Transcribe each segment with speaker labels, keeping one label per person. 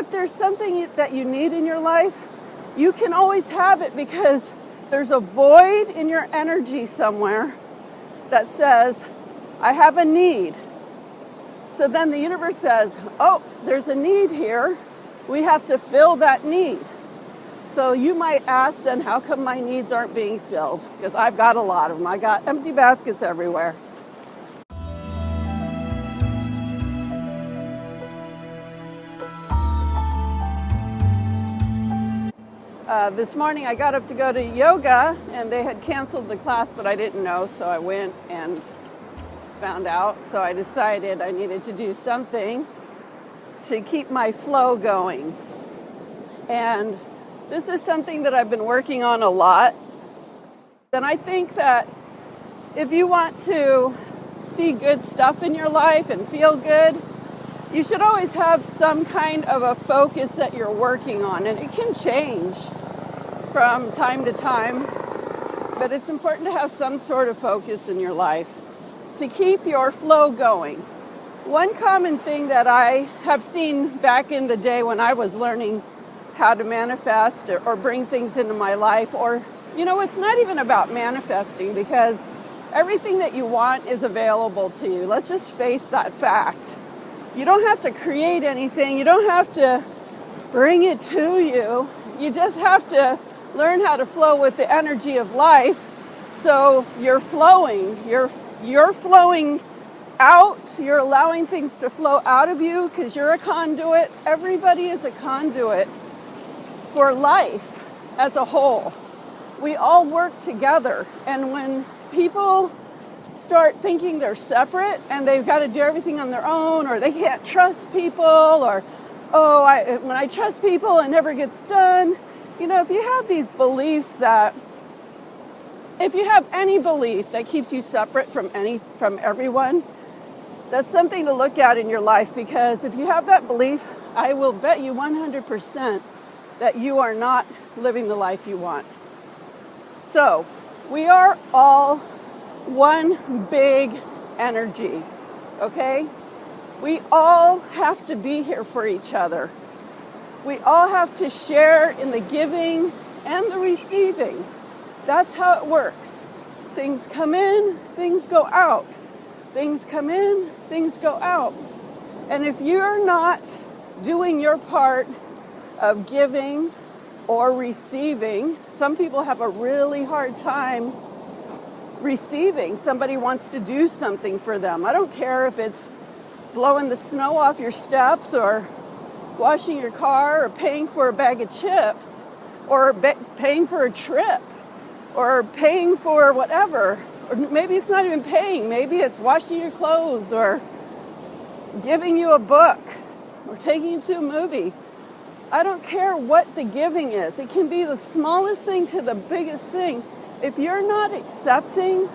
Speaker 1: if there's something that you need in your life, you can always have it because there's a void in your energy somewhere that says, I have a need. So then the universe says, oh, there's a need here. We have to fill that need. So you might ask then, how come my needs aren't being filled? Because I've got a lot of them. I got empty baskets everywhere. This morning I got up to go to yoga and they had canceled the class, but I didn't know, so I went and found out. So I decided I needed to do something to keep my flow going. And this is something that I've been working on a lot. And I think that if you want to see good stuff in your life and feel good, you should always have some kind of a focus that you're working on. And it can change from time to time, but it's important to have some sort of focus in your life to keep your flow going. One common thing that I have seen back in the day when I was learning how to manifest or bring things into my life, or, it's not even about manifesting because everything that you want is available to you. Let's just face that fact. You don't have to create anything. You don't have to bring it to you. You just have to learn how to flow with the energy of life. So you're flowing. You're flowing out. You're allowing things to flow out of you because you're a conduit. Everybody is a conduit for life as a whole. We all work together. And when people start thinking they're separate and they've got to do everything on their own, or they can't trust people, or, when I trust people, it never gets done. If you have these beliefs if you have any belief that keeps you separate from everyone, that's something to look at in your life, because if you have that belief, I will bet you 100% that you are not living the life you want. So, we are all one big energy, okay? We all have to be here for each other. We all have to share in the giving and the receiving. That's how it works. Things come in, things go out. Things come in, things go out. And if you're not doing your part of giving or receiving, some people have a really hard time receiving. Somebody wants to do something for them. I don't care if it's blowing the snow off your steps, or washing your car, or paying for a bag of chips, or paying for a trip, or paying for whatever. Or maybe it's not even paying. Maybe it's washing your clothes, or giving you a book, or taking you to a movie. I don't care what the giving is. It can be the smallest thing to the biggest thing. If you're not accepting,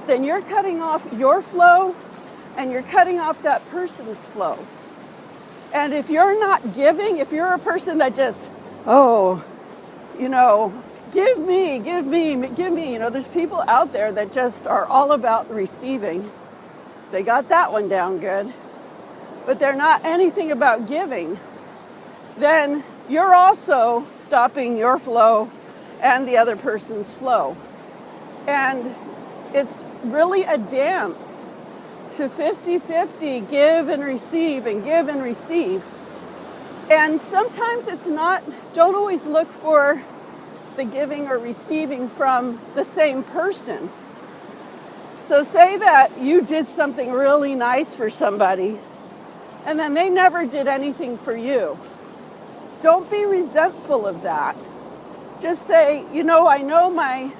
Speaker 1: then you're cutting off your flow and you're cutting off that person's flow. And if you're not giving, if you're a person that just, give me. There's people out there that just are all about receiving. They got that one down good. But they're not anything about giving. Then you're also stopping your flow and the other person's flow. And it's really a dance to 50-50, give and receive and give and receive. And sometimes don't always look for the giving or receiving from the same person. So say that you did something really nice for somebody and then they never did anything for you. Don't be resentful of that. Just say, I know my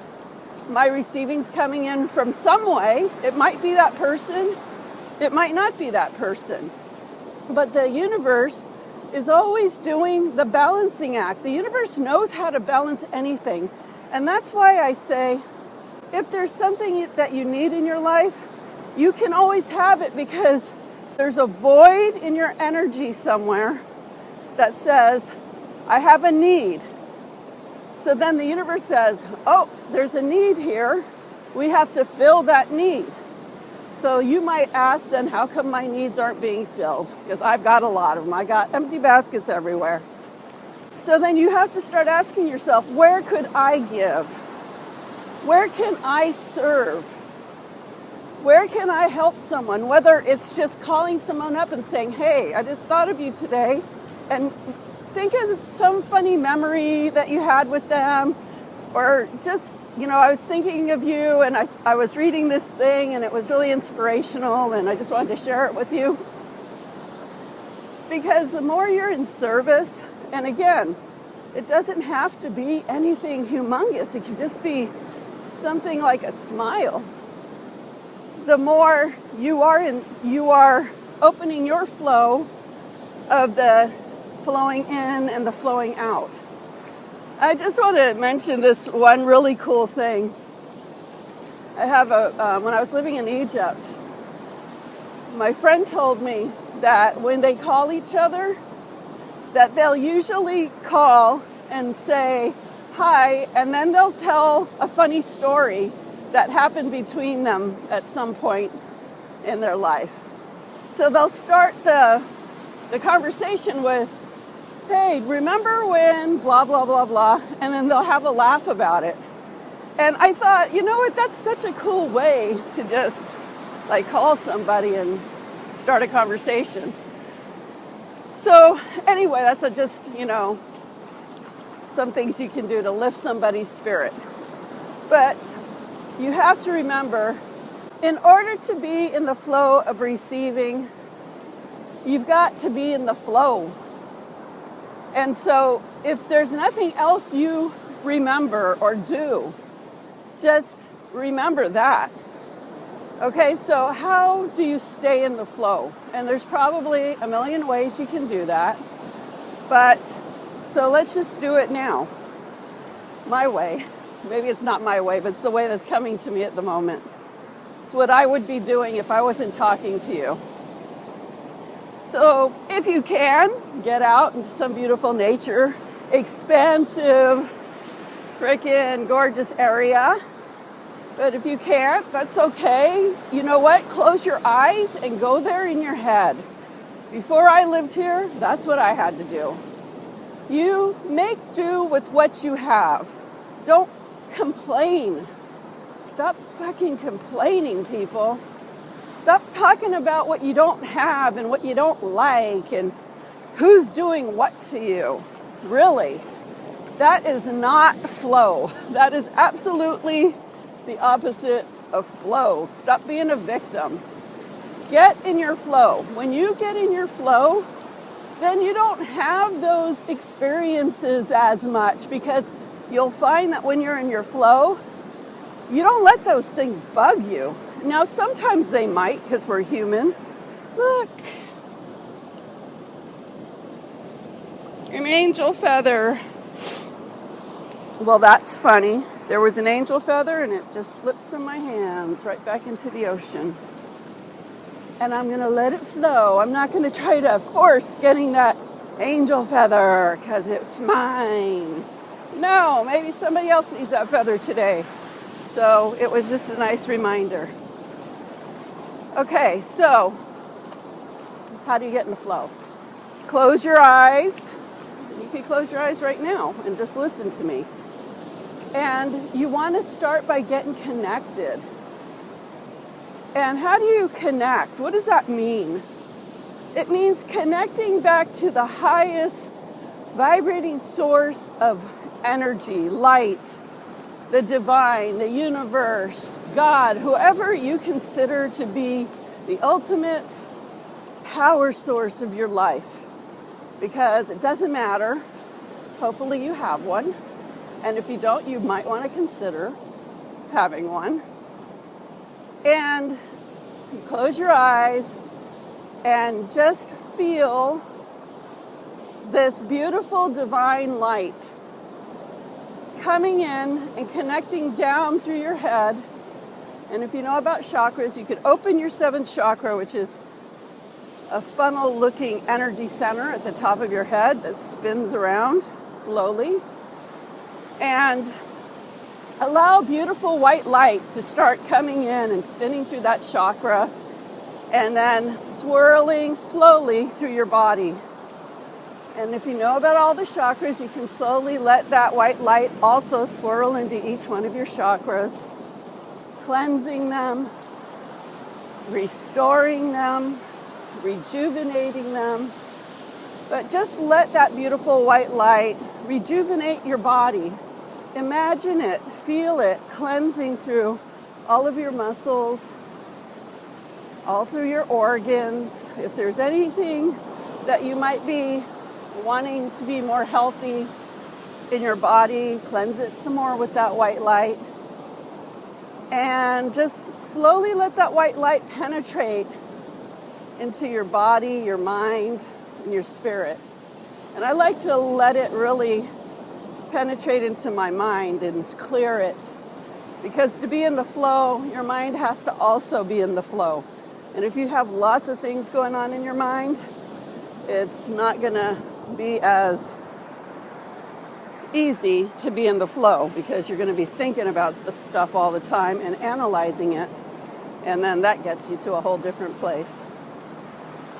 Speaker 1: receiving's coming in from some way. It might be that person. It might not be that person. But the universe is always doing the balancing act. The universe knows how to balance anything. And that's why I say, if there's something that you need in your life, you can always have it, because there's a void in your energy somewhere that says, I have a need. So then the universe says, oh, there's a need here. We have to fill that need. So you might ask then, how come my needs aren't being filled? Because I've got a lot of them. I got empty baskets everywhere. So then you have to start asking yourself, where could I give? Where can I serve? Where can I help someone? Whether it's just calling someone up and saying, hey, I just thought of you today, and think of some funny memory that you had with them, or just, I was thinking of you and I was reading this thing and it was really inspirational and I just wanted to share it with you. Because the more you're in service, and again, it doesn't have to be anything humongous. It can just be something like a smile. The more you are opening your flow of the flowing in and the flowing out. I just want to mention this one really cool thing. I have when I was living in Egypt, my friend told me that when they call each other, that they'll usually call and say hi, and then they'll tell a funny story that happened between them at some point in their life. So they'll start the conversation with, hey, remember when blah, blah, blah, blah, and then they'll have a laugh about it. And I thought, you know what, that's such a cool way to just call somebody and start a conversation. So anyway, that's just, some things you can do to lift somebody's spirit. But you have to remember, in order to be in the flow of receiving, you've got to be in the flow. And so if there's nothing else you remember or do, just remember that. Okay, so how do you stay in the flow? And there's probably a million ways you can do that. But, so let's just do it now. My way. Maybe it's not my way, but it's the way that's coming to me at the moment. It's what I would be doing if I wasn't talking to you. So if you can, get out into some beautiful nature, expansive, freaking gorgeous area. But if you can't, that's okay. You know what? Close your eyes and go there in your head. Before I lived here, that's what I had to do. You make do with what you have. Don't complain. Stop fucking complaining, people. Stop talking about what you don't have and what you don't like and who's doing what to you. Really. That is not flow. That is absolutely the opposite of flow. Stop being a victim. Get in your flow. When you get in your flow, then you don't have those experiences as much, because you'll find that when you're in your flow, you don't let those things bug you. Now, sometimes they might, because we're human. Look. An angel feather. Well, that's funny. There was an angel feather and it just slipped from my hands right back into the ocean. And I'm going to let it flow. I'm not going to try to force getting that angel feather because it's mine. No, maybe somebody else needs that feather today. So it was just a nice reminder. Okay, so how do you get in the flow? Close your eyes. You can close your eyes right now and just listen to me. And you want to start by getting connected. And how do you connect? What does that mean? It means connecting back to the highest vibrating source of energy, light, the divine, the universe, God, whoever you consider to be the ultimate power source of your life. Because it doesn't matter. Hopefully you have one. And if you don't, you might want to consider having one. And you close your eyes and just feel this beautiful divine light coming in and connecting down through your head. And if you know about chakras, you could open your seventh chakra, which is a funnel-looking energy center at the top of your head that spins around slowly. And Allow beautiful white light to start coming in and spinning through that chakra and then swirling slowly through your body. And if you know about all the chakras, you can slowly let that white light also swirl into each one of your chakras, cleansing them, restoring them, rejuvenating them. But just let that beautiful white light rejuvenate your body. Imagine it, feel it cleansing through all of your muscles, all through your organs. If there's anything that you might be wanting to be more healthy in your body, cleanse it some more with that white light. And just slowly let that white light penetrate into your body, your mind, and your spirit. And I like to let it really penetrate into my mind and clear it. Because to be in the flow, your mind has to also be in the flow. And if you have lots of things going on in your mind, it's not going to be as easy to be in the flow because you're going to be thinking about the stuff all the time and analyzing it. And then that gets you to a whole different place.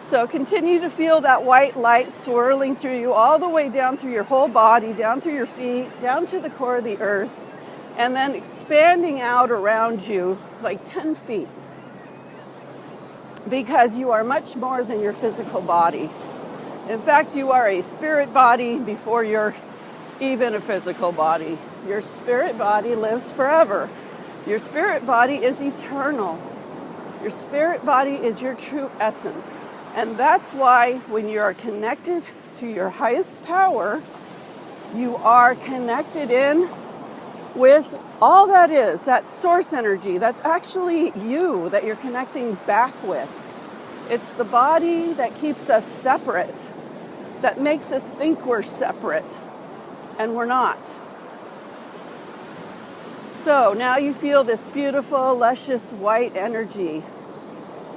Speaker 1: So continue to feel that white light swirling through you all the way down through your whole body, down through your feet, down to the core of the earth, and then expanding out around you like 10 feet. Because you are much more than your physical body. In fact, you are a spirit body before you're even a physical body. Your spirit body lives forever. Your spirit body is eternal. Your spirit body is your true essence. And that's why when you are connected to your highest power, you are connected in with all that is, that source energy. That's actually you that you're connecting back with. It's the body that keeps us separate, that makes us think we're separate, and we're not. So now you feel this beautiful, luscious white energy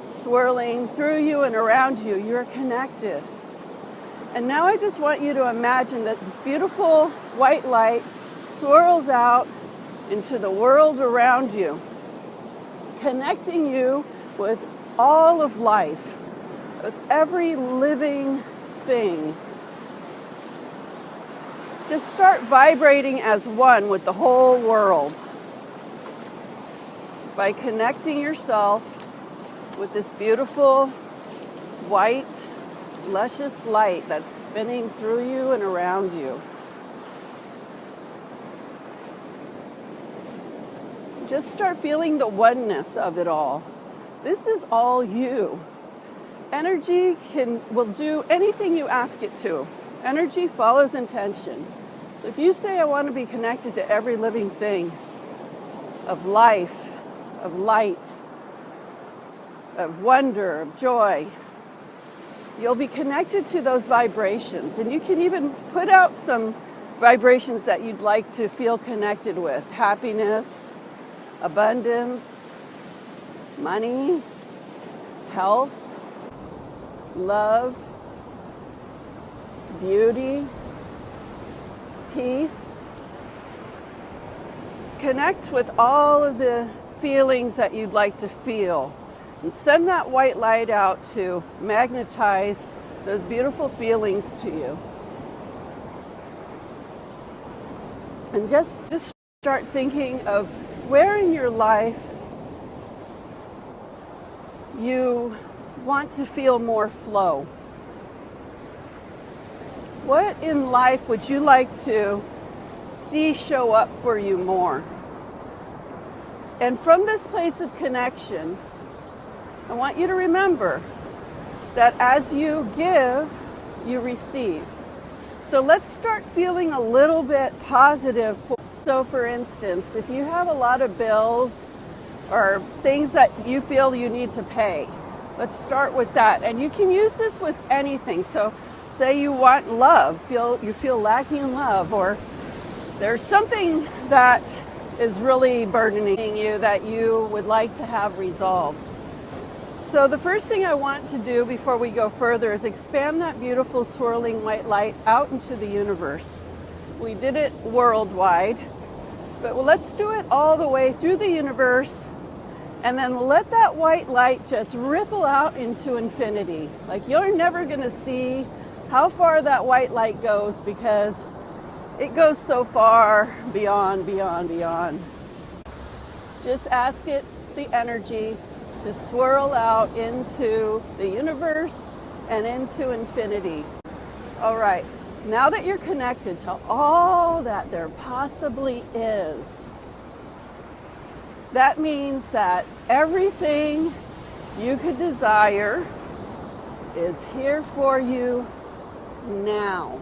Speaker 1: swirling through you and around you. You're connected. And now I just want you to imagine that this beautiful white light swirls out into the world around you, connecting you with all of life, with every living thing. Just start vibrating as one with the whole world by connecting yourself with this beautiful, white, luscious light that's spinning through you and around you. Just start feeling the oneness of it all. This is all you. Energy will do anything you ask it to. Energy follows intention. So if you say, I want to be connected to every living thing of life, of light, of wonder, of joy, you'll be connected to those vibrations. And you can even put out some vibrations that you'd like to feel connected with. Happiness, abundance, money, health, love, beauty, peace. Connect with all of the feelings that you'd like to feel. And send that white light out to magnetize those beautiful feelings to you. And just start thinking of where in your life you want to feel more flow. What in life would you like to see show up for you more? And from this place of connection, I want you to remember that as you give, you receive. So let's start feeling a little bit positive. So for instance, if you have a lot of bills or things that you feel you need to pay, let's start with that. And you can use this with anything. So say you want love, you feel lacking in love, or there's something that is really burdening you that you would like to have resolved. So the first thing I want to do before we go further is expand that beautiful swirling white light out into the universe. We did it worldwide. But let's do it all the way through the universe, and then let that white light just ripple out into infinity. Like, you're never going to see how far that white light goes, because it goes so far beyond, beyond, beyond. Just ask it, the energy, to swirl out into the universe and into infinity. All right, now that you're connected to all that there possibly is, that means that everything you could desire is here for you now.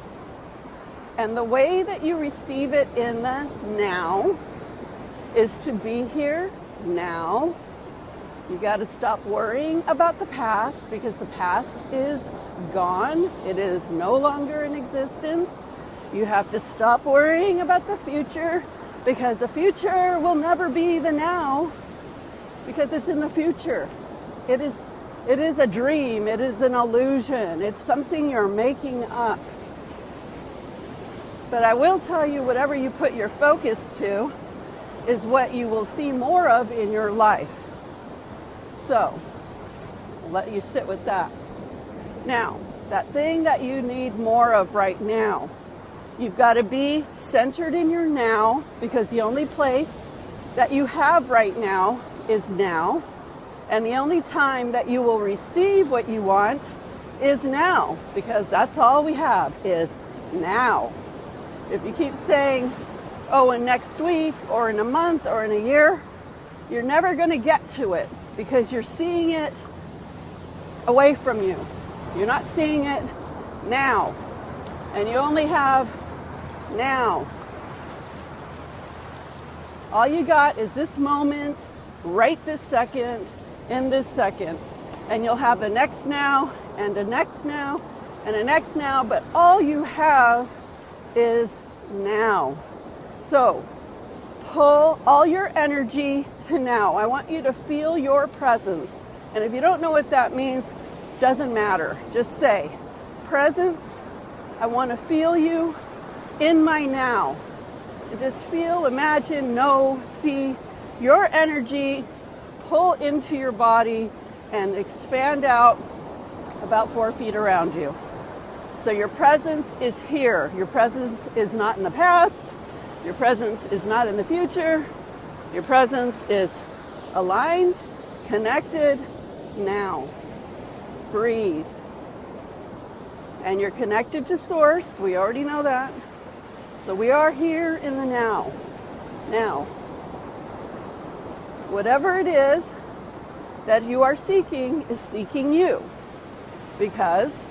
Speaker 1: And the way that you receive it in the now is to be here now. You got to stop worrying about the past, because the past is gone. It is no longer in existence. You have to stop worrying about the future, because the future will never be the now, because it's in the future. It is a dream. It is an illusion. It's something you're making up. But I will tell you, whatever you put your focus to is what you will see more of in your life. So, I'll let you sit with that. Now, that thing that you need more of right now, you've got to be centered in your now, because the only place that you have right now is now. And the only time that you will receive what you want is now, because that's all we have is now. If you keep saying, oh, in next week or in a month or in a year, you're never going to get to it, because you're seeing it away from you. You're not seeing it now. And you only have now. All you got is this moment, right this second, in this second. And you'll have the next now, and a next now, and a next now, but all you have is now. So, pull all your energy to now. I want you to feel your presence. And if you don't know what that means, doesn't matter. Just say, presence, I want to feel you in my now. And just feel, imagine, know, see your energy pull into your body and expand out about 4 feet around you. So your presence is here. Your presence is not in the past. Your presence is not in the future. Your presence is aligned, connected, now. Breathe. And you're connected to Source. We already know that. So we are here in the now. Now, whatever it is that you are seeking is seeking you, because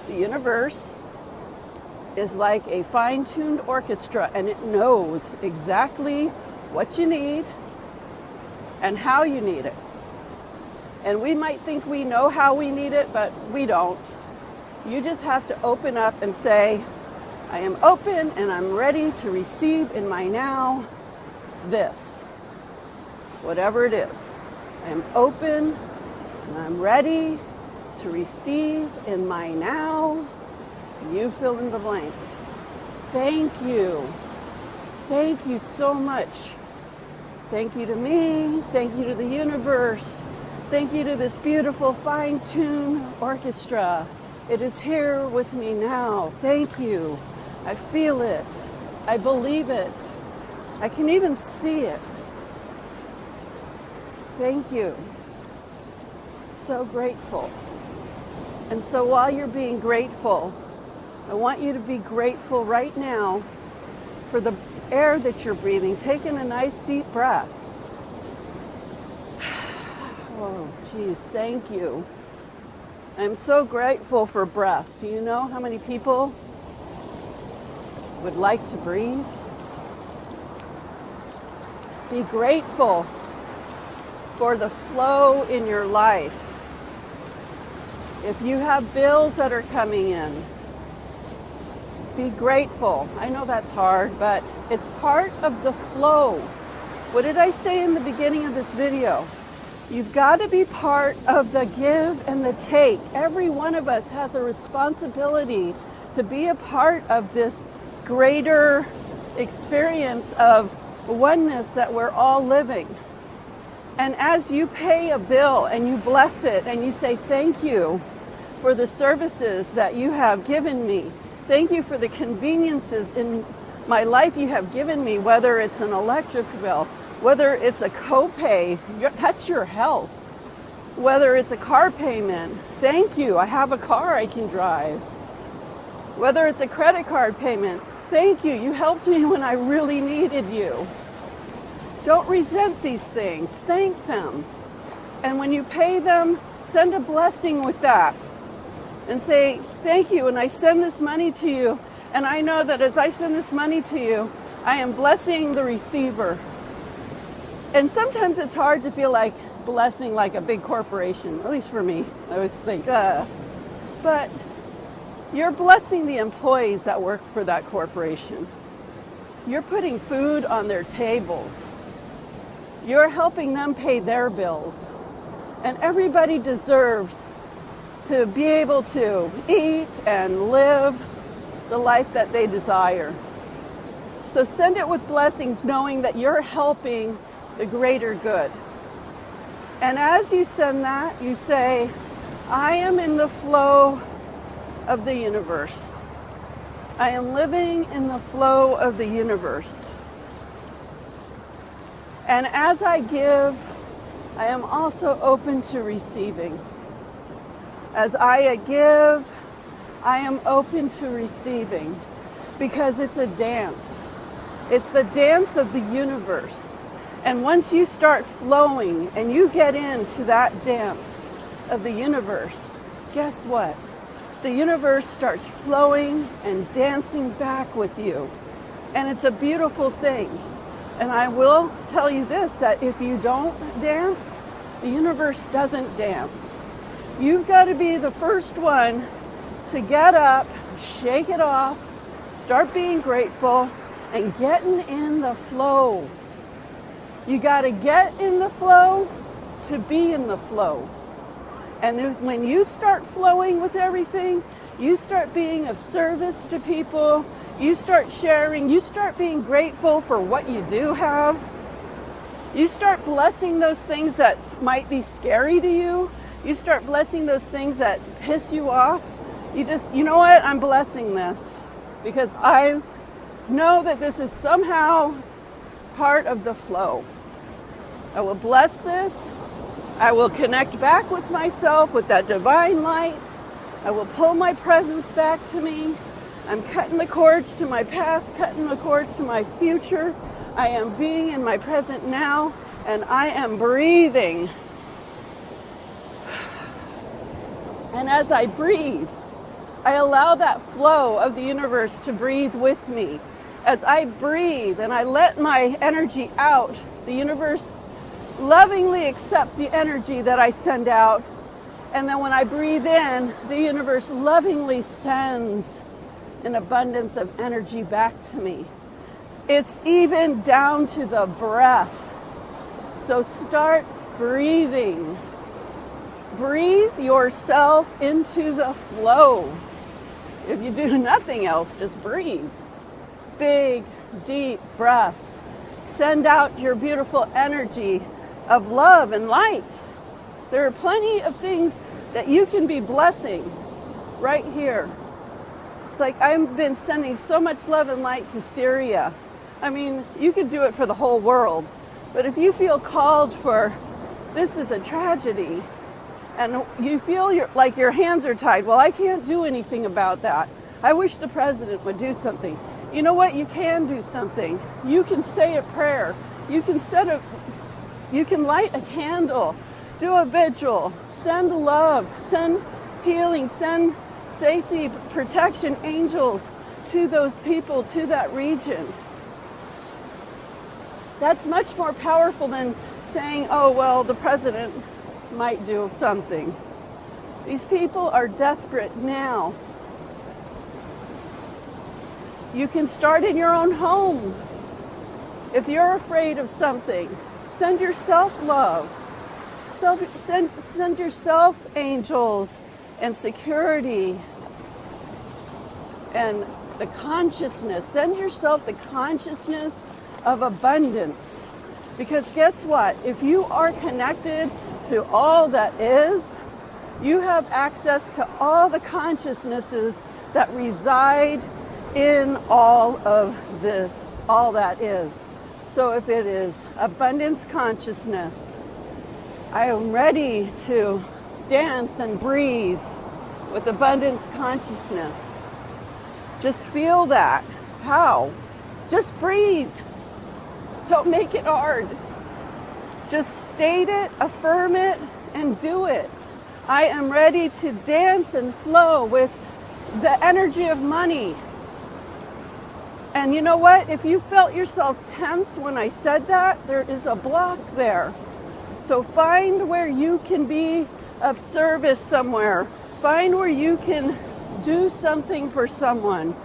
Speaker 1: the universe is like a fine-tuned orchestra, and it knows exactly what you need and how you need it. And we might think we know how we need it, but we don't. You just have to open up and say, I am open and I'm ready to receive in my now this, whatever it is. I am open and I'm ready to receive in my now. You fill in the blank. Thank you. Thank you so much. Thank you to me. Thank you to the universe. Thank you to this beautiful fine-tuned orchestra. It is here with me now. Thank you. I feel it. I believe it. I can even see it. Thank you. So grateful. And so while you're being grateful, I want you to be grateful right now for the air that you're breathing. Take in a nice deep breath. Oh, geez, thank you. I'm so grateful for breath. Do you know how many people would like to breathe? Be grateful for the flow in your life. If you have bills that are coming in, be grateful. I know that's hard, but it's part of the flow. What did I say in the beginning of this video? You've got to be part of the give and the take. Every one of us has a responsibility to be a part of this greater experience of oneness that we're all living. And as you pay a bill and you bless it and you say, thank you for the services that you have given me. Thank you for the conveniences in my life you have given me, whether it's an electric bill, whether it's a copay, that's your health. Whether it's a car payment, thank you, I have a car I can drive. Whether it's a credit card payment, thank you, you helped me when I really needed you. Don't resent these things, thank them. And when you pay them, send a blessing with that. And say, thank you, and I send this money to you. And I know that as I send this money to you, I am blessing the receiver. And sometimes it's hard to feel like blessing like a big corporation, at least for me. I always think, but you're blessing the employees that work for that corporation. You're putting food on their tables. You're helping them pay their bills. And everybody deserves to be able to eat and live the life that they desire. So send it with blessings, knowing that you're helping the greater good. And as you send that, you say, I am in the flow of the universe. I am living in the flow of the universe. And as I give, I am also open to receiving. As I give, I am open to receiving, because it's a dance. It's the dance of the universe. And once you start flowing and you get into that dance of the universe, guess what? The universe starts flowing and dancing back with you. And it's a beautiful thing. And I will tell you this, that if you don't dance, the universe doesn't dance. You've got to be the first one to get up, shake it off, start being grateful, and getting in the flow. You got to get in the flow to be in the flow. And when you start flowing with everything, you start being of service to people, you start sharing, you start being grateful for what you do have. You start blessing those things that might be scary to you. You start blessing those things that piss you off. You know what? I'm blessing this because I know that this is somehow part of the flow. I will bless this. I will connect back with myself with that divine light. I will pull my presence back to me. I'm cutting the cords to my past, cutting the cords to my future. I am being in my present now, and I am breathing. And as I breathe, I allow that flow of the universe to breathe with me. As I breathe and I let my energy out, the universe lovingly accepts the energy that I send out. And then when I breathe in, the universe lovingly sends an abundance of energy back to me. It's even down to the breath. So start breathing. Breathe yourself into the flow. If you do nothing else, just breathe. Big, deep breaths. Send out your beautiful energy of love and light. There are plenty of things that you can be blessing right here. It's like I've been sending so much love and light to Syria. I mean, you could do it for the whole world. But if you feel called for, this is a tragedy, and you feel like your hands are tied, well, I can't do anything about that. I wish the president would do something. You know what? You can do something. You can say a prayer. You can light a candle, do a vigil, send love, send healing, send safety, protection, angels to those people, to that region. That's much more powerful than saying, oh, well, the president might do something. These people are desperate now. You can start in your own home. If you're afraid of something, send yourself love. Send yourself angels and security and the consciousness. Send yourself the consciousness of abundance. Because guess what? If you are connected to all that is, you have access to all the consciousnesses that reside in all of this, all that is. So if it is abundance consciousness, I am ready to dance and breathe with abundance consciousness. Just feel that. How? Just breathe. Don't make it hard. Just state it, affirm it, and do it. I am ready to dance and flow with the energy of money. And you know what? If you felt yourself tense when I said that, there is a block there. So find where you can be of service somewhere. Find where you can do something for someone.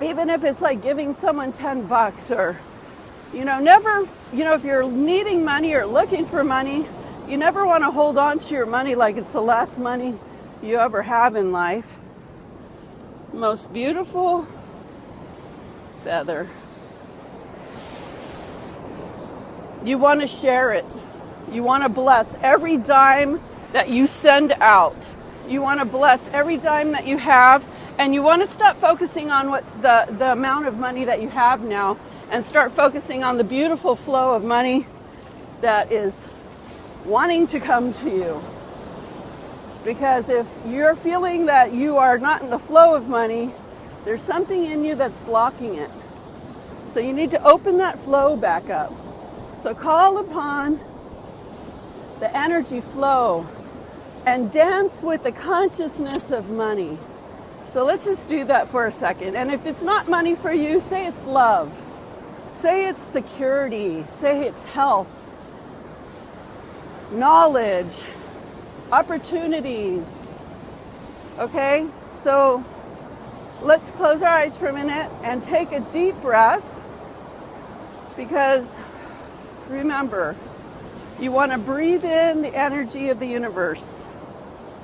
Speaker 1: Even if it's like giving someone $10 or, never, if you're needing money or looking for money, you never want to hold on to your money like it's the last money you ever have in life. Most beautiful feather. You want to share it. You want to bless every dime that you send out. You want to bless every dime that you have, and you want to stop focusing on what the amount of money that you have now and start focusing on the beautiful flow of money that is wanting to come to you. Because if you're feeling that you are not in the flow of money, there's something in you that's blocking it. So you need to open that flow back up. So call upon the energy flow and dance with the consciousness of money. So let's just do that for a second. And if it's not money for you, say it's love. Say it's security. Say it's health, knowledge, opportunities. Okay? So let's close our eyes for a minute and take a deep breath, because remember, you want to breathe in the energy of the universe.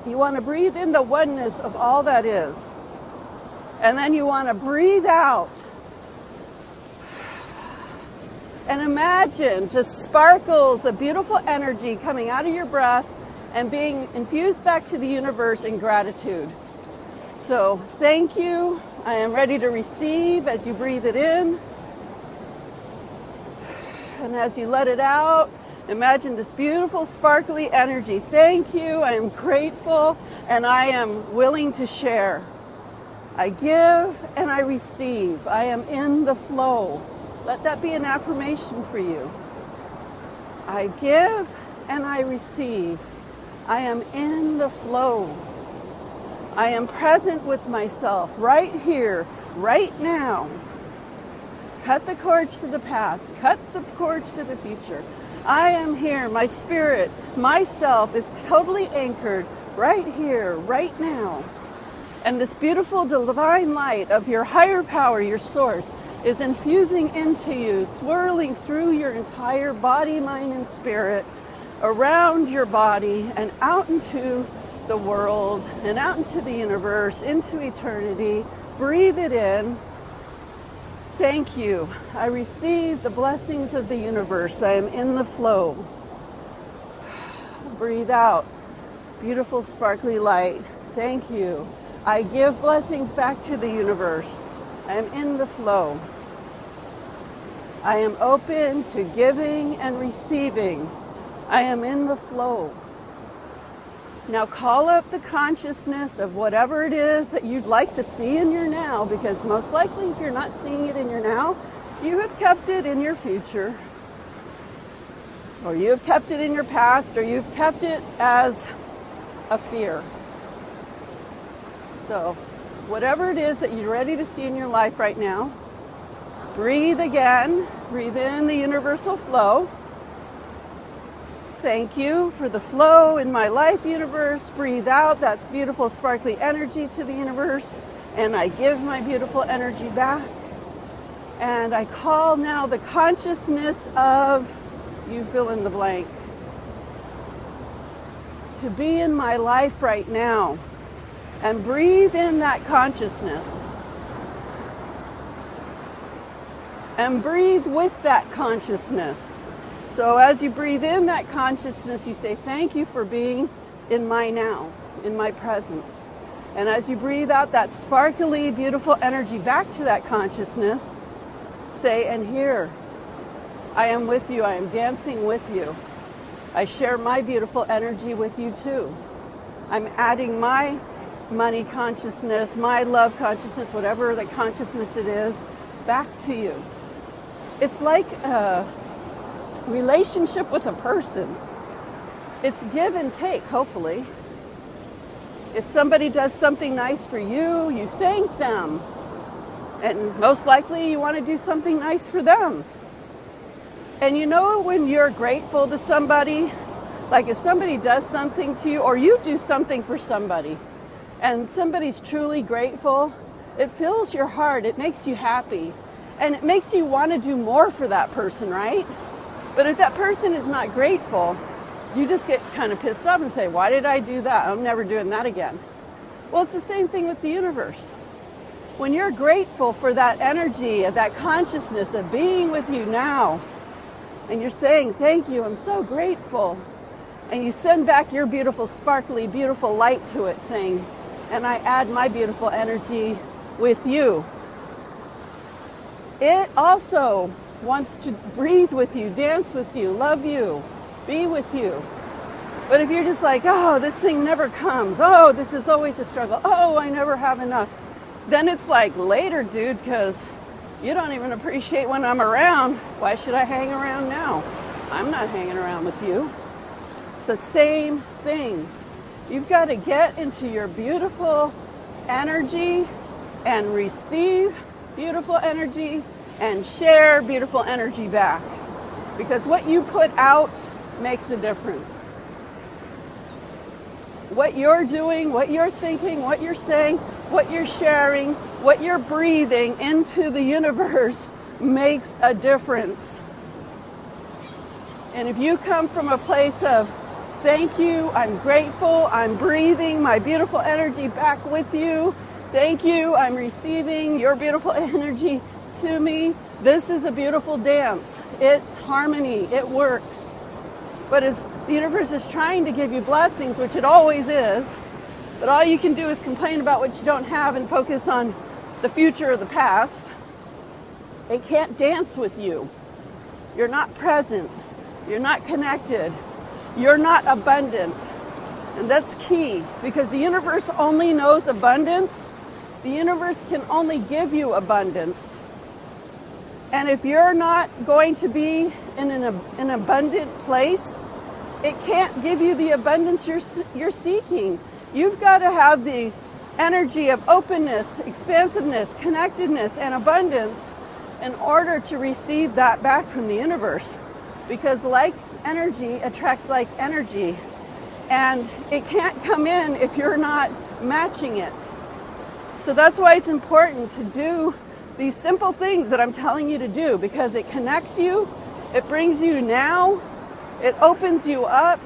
Speaker 1: You want to breathe in the oneness of all that is. And then you want to breathe out. And imagine just sparkles of beautiful energy coming out of your breath and being infused back to the universe in gratitude. So thank you. I am ready to receive as you breathe it in. And as you let it out, imagine this beautiful sparkly energy. Thank you. I am grateful and I am willing to share. I give and I receive. I am in the flow. Let that be an affirmation for you. I give and I receive. I am in the flow. I am present with myself right here, right now. Cut the cords to the past. Cut the cords to the future. I am here. My spirit, myself is totally anchored right here, right now. And this beautiful divine light of your higher power, your source, is infusing into you, swirling through your entire body, mind, and spirit, around your body and out into the world and out into the universe, into eternity. Breathe it in. Thank you. I receive the blessings of the universe. I am in the flow. Breathe out. Beautiful sparkly light. Thank you. I give blessings back to the universe. I am in the flow. I am open to giving and receiving. I am in the flow. Now call up the consciousness of whatever it is that you'd like to see in your now, because most likely if you're not seeing it in your now, you have kept it in your future, or you have kept it in your past, or you've kept it as a fear. So whatever it is that you're ready to see in your life right now, breathe again. Breathe in the universal flow. Thank you for the flow in my life, universe. Breathe out. That's beautiful, sparkly energy to the universe. And I give my beautiful energy back. And I call now the consciousness of, you fill in the blank, to be in my life right now. And breathe in that consciousness. and breathe with that consciousness. So as you breathe in that consciousness, you say, thank you for being in my now, in my presence. And as you breathe out that sparkly, beautiful energy back to that consciousness, say, and here, I am with you, I am dancing with you. I share my beautiful energy with you too. I'm adding my money consciousness, my love consciousness, whatever the consciousness it is, back to you. It's like a relationship with a person. It's give and take, hopefully. If somebody does something nice for you, you thank them. And most likely you want to do something nice for them. And you know when you're grateful to somebody, like if somebody does something to you or you do something for somebody and somebody's truly grateful, it fills your heart, it makes you happy. And it makes you want to do more for that person, right? But if that person is not grateful, you just get kind of pissed off and say, why did I do that? I'm never doing that again. Well, it's the same thing with the universe. When you're grateful for that energy, that consciousness of being with you now, and you're saying, thank you, I'm so grateful, and you send back your beautiful, sparkly, beautiful light to it, saying, and I add my beautiful energy with you. It also wants to breathe with you, dance with you, love you, be with you. But if you're just like, oh, this thing never comes, oh, this is always a struggle, oh, I never have enough, then it's like later, dude, because you don't even appreciate when I'm around. Why should I hang around now? I'm not hanging around with you. It's the same thing. You've got to get into your beautiful energy and receive beautiful energy and share beautiful energy back. Because what you put out makes a difference. What you're doing, what you're thinking, what you're saying, what you're sharing, what you're breathing into the universe makes a difference. And if you come from a place of thank you, I'm grateful, I'm breathing my beautiful energy back with you, thank you, I'm receiving your beautiful energy to me, this is a beautiful dance. It's harmony, it works. But as the universe is trying to give you blessings, which it always is, but all you can do is complain about what you don't have and focus on the future or the past. It can't dance with you. You're not present. You're not connected. You're not abundant. And that's key, because the universe only knows abundance. The universe can only give you abundance. And if you're not going to be in an abundant place, it can't give you the abundance you're seeking. You've got to have the energy of openness, expansiveness, connectedness, and abundance in order to receive that back from the universe. Because like energy attracts like energy. And it can't come in if you're not matching it. So that's why it's important to do these simple things that I'm telling you to do, because it connects you, it brings you now, it opens you up,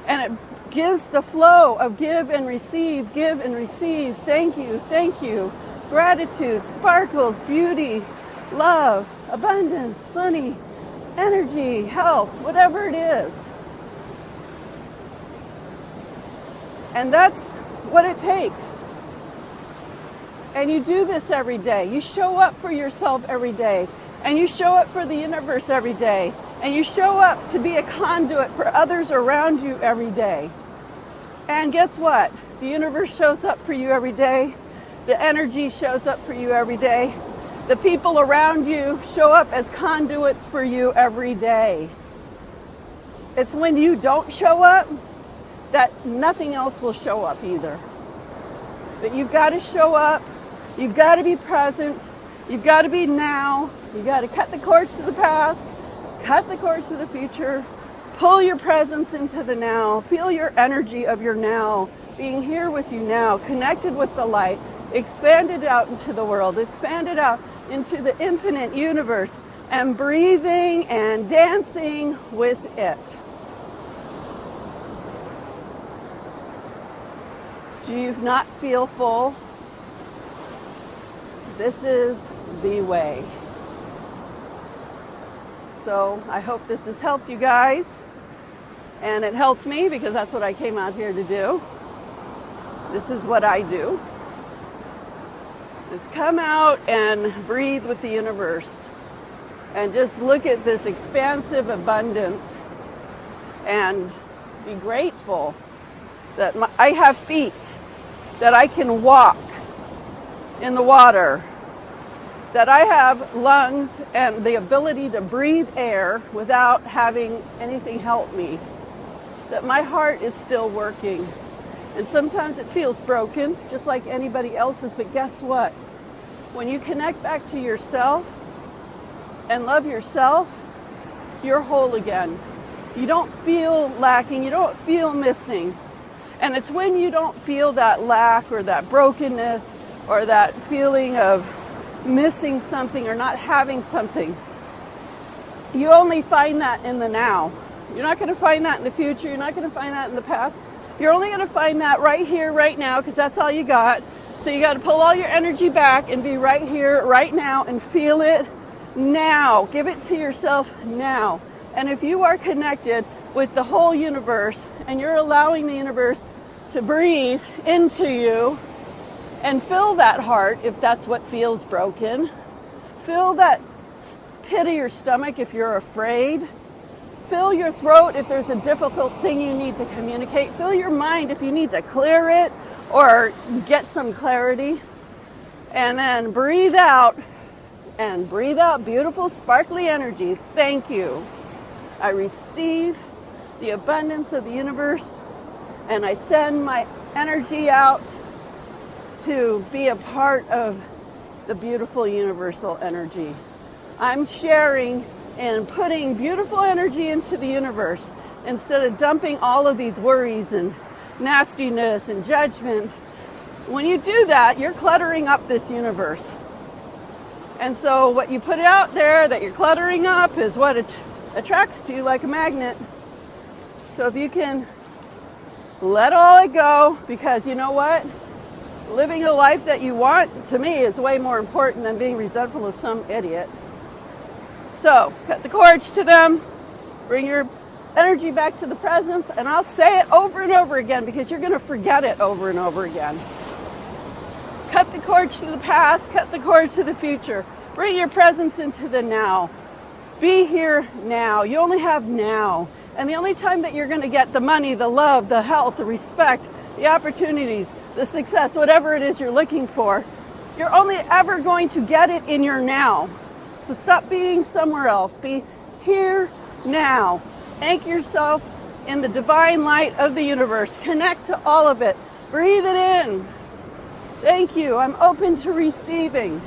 Speaker 1: and it gives the flow of give and receive, thank you, gratitude, sparkles, beauty, love, abundance, money, energy, health, whatever it is. And that's what it takes. And you do this every day. You show up for yourself every day. And you show up for the universe every day. And you show up to be a conduit for others around you every day. And guess what? The universe shows up for you every day. The energy shows up for you every day. The people around you show up as conduits for you every day. It's when you don't show up that nothing else will show up either. But you've got to show up. You've got to be present. You've got to be now. You've got to cut the cords to the past, cut the cords to the future, pull your presence into the now, feel your energy of your now, being here with you now, connected with the light, expanded out into the world, expanded out into the infinite universe, and breathing and dancing with it. Do you not feel full? This is the way. So I hope this has helped you guys. And it helped me because that's what I came out here to do. This is what I do. Is come out and breathe with the universe. And just look at this expansive abundance and be grateful that I have feet, that I can walk in the water, that I have lungs and the ability to breathe air without having anything help me, that my heart is still working. And sometimes it feels broken, just like anybody else's, but guess what? When you connect back to yourself and love yourself, you're whole again. You don't feel lacking, you don't feel missing. And it's when you don't feel that lack or that brokenness or that feeling of missing something or not having something. You only find that in the now. You're not going to find that in the future. You're not going to find that in the past. You're only going to find that right here, right now, because that's all you got. So you got to pull all your energy back and be right here, right now, and feel it now. Give it to yourself now. And if you are connected with the whole universe and you're allowing the universe to breathe into you and fill that heart if that's what feels broken, fill that pit of your stomach if you're afraid, fill your throat if there's a difficult thing you need to communicate, fill your mind if you need to clear it or get some clarity, and then breathe out and breathe out beautiful sparkly energy. Thank you. I receive the abundance of the universe and I send my energy out to be a part of the beautiful universal energy. I'm sharing and putting beautiful energy into the universe instead of dumping all of these worries and nastiness and judgment. When you do that, you're cluttering up this universe. And so what you put out there that you're cluttering up is what it attracts to you like a magnet. So if you can let all it go, because you know what? Living a life that you want, to me, is way more important than being resentful of some idiot. So cut the cords to them, bring your energy back to the present, and I'll say it over and over again because you're going to forget it over and over again. Cut the cords to the past, cut the cords to the future. Bring your presence into the now. Be here now. You only have now. And the only time that you're going to get the money, the love, the health, the respect, the opportunities, the success, whatever it is you're looking for, you're only ever going to get it in your now. So stop being somewhere else. Be here now. Anchor yourself in the divine light of the universe. Connect to all of it. Breathe it in. Thank you. I'm open to receiving.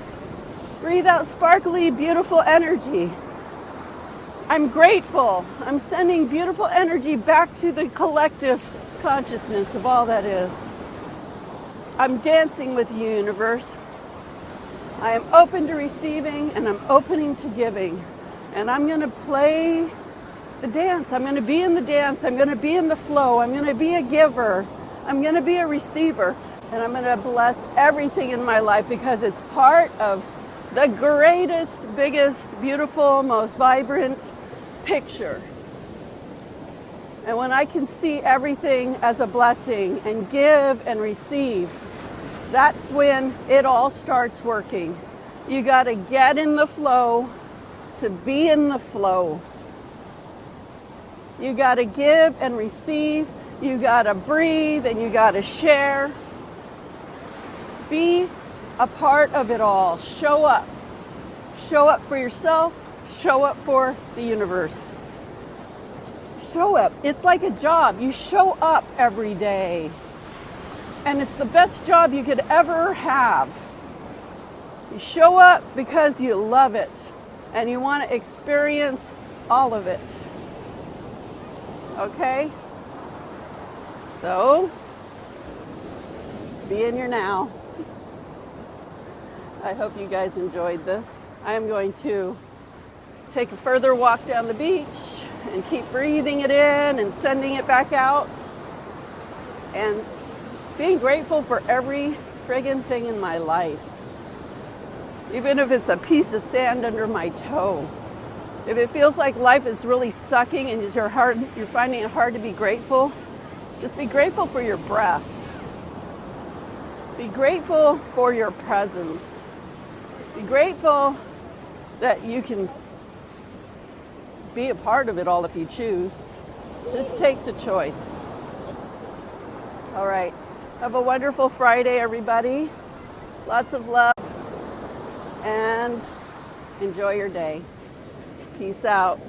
Speaker 1: Breathe out sparkly, beautiful energy. I'm grateful. I'm sending beautiful energy back to the collective consciousness of all that is. I'm dancing with the universe. I am open to receiving and I'm opening to giving. And I'm going to play the dance. I'm going to be in the dance. I'm going to be in the flow. I'm going to be a giver. I'm going to be a receiver. And I'm going to bless everything in my life because it's part of the greatest, biggest, beautiful, most vibrant picture. And when I can see everything as a blessing and give and receive, that's when it all starts working. You got to get in the flow to be in the flow. You got to give and receive. You got to breathe and you got to share. Be a part of it all. Show up. Show up for yourself. Show up for the universe. Show up. It's like a job. You show up every day. And it's the best job you could ever have. You show up because you love it. And you want to experience all of it. Okay? So, be in your now. I hope you guys enjoyed this. I am going to take a further walk down the beach and keep breathing it in and sending it back out. And being grateful for every friggin' thing in my life. Even if it's a piece of sand under my toe. If it feels like life is really sucking and you're finding it hard to be grateful, just be grateful for your breath. Be grateful for your presence. Be grateful that you can be a part of it all if you choose. It just takes a choice. All right. Have a wonderful Friday, everybody. Lots of love and enjoy your day. Peace out.